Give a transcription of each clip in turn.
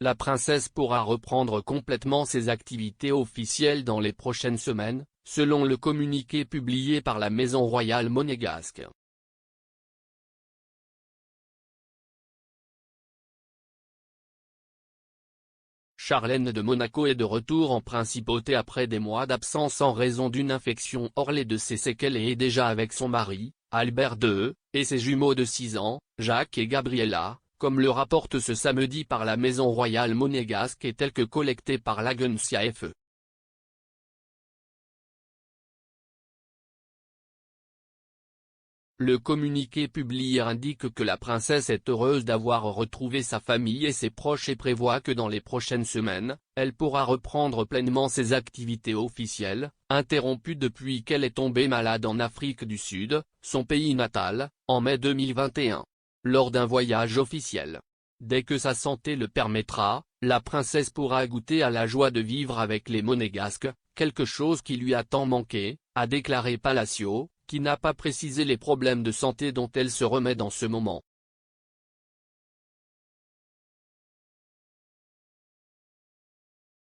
la princesse pourra reprendre complètement ses activités officielles dans les prochaines semaines, selon le communiqué publié par la Maison royale monégasque. Charlène de Monaco est de retour en principauté après des mois d'absence en raison d'une infection orlée de ses séquelles et est déjà avec son mari, Albert II, et ses jumeaux de 6 ans, Jacques et Gabriella, comme le rapporte ce samedi par la Maison royale monégasque et tel que collecté par l'agence AFE. Le communiqué publié indique que la princesse est heureuse d'avoir retrouvé sa famille et ses proches et prévoit que dans les prochaines semaines, elle pourra reprendre pleinement ses activités officielles, interrompues depuis qu'elle est tombée malade en Afrique du Sud, son pays natal, en mai 2021, lors d'un voyage officiel. Dès que sa santé le permettra, la princesse pourra goûter à la joie de vivre avec les Monégasques, quelque chose qui lui a tant manqué, a déclaré Palacio, qui n'a pas précisé les problèmes de santé dont elle se remet dans ce moment.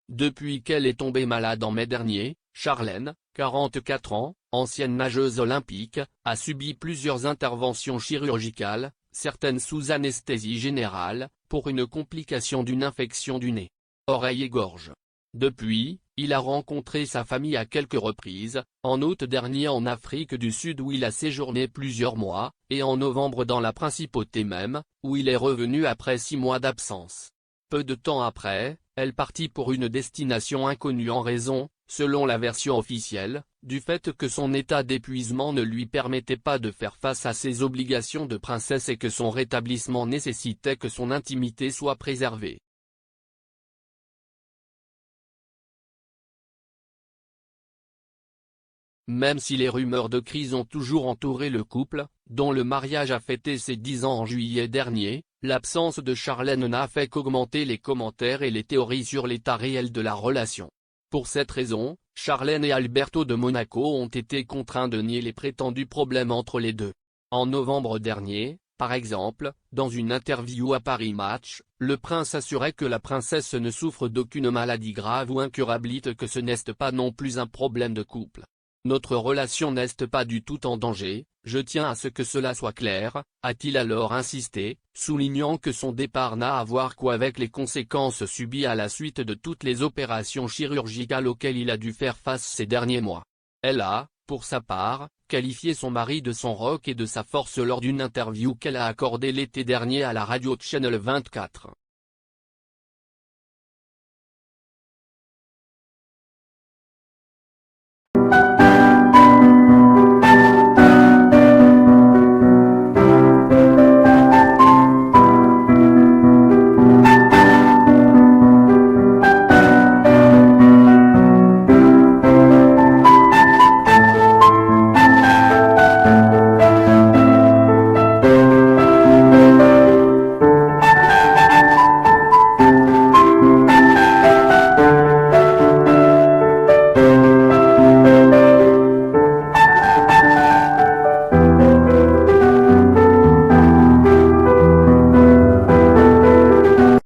Depuis qu'elle est tombée malade en mai dernier, Charlène, 44 ans, ancienne nageuse olympique, a subi plusieurs interventions chirurgicales, certaines sous anesthésie générale, pour une complication d'une infection du nez, oreille et gorge. Depuis, il a rencontré sa famille à quelques reprises, en août dernier en Afrique du Sud où il a séjourné plusieurs mois, et en novembre dans la principauté même, où il est revenu après 6 mois d'absence. Peu de temps après, elle partit pour une destination inconnue en raison, selon la version officielle, du fait que son état d'épuisement ne lui permettait pas de faire face à ses obligations de princesse et que son rétablissement nécessitait que son intimité soit préservée. Même si les rumeurs de crise ont toujours entouré le couple, dont le mariage a fêté ses 10 ans en juillet dernier, l'absence de Charlène n'a fait qu'augmenter les commentaires et les théories sur l'état réel de la relation. Pour cette raison, Charlène et Alberto de Monaco ont été contraints de nier les prétendus problèmes entre les deux. En novembre dernier, par exemple, dans une interview à Paris Match, le prince assurait que la princesse ne souffre d'aucune maladie grave ou incurable et que ce n'est pas non plus un problème de couple. Notre relation n'est pas du tout en danger, je tiens à ce que cela soit clair, a-t-il alors insisté, soulignant que son départ n'a à voir qu'avec les conséquences subies à la suite de toutes les opérations chirurgicales auxquelles il a dû faire face ces derniers mois. Elle a, pour sa part, qualifié son mari de son rock et de sa force lors d'une interview qu'elle a accordée l'été dernier à la radio Channel 24.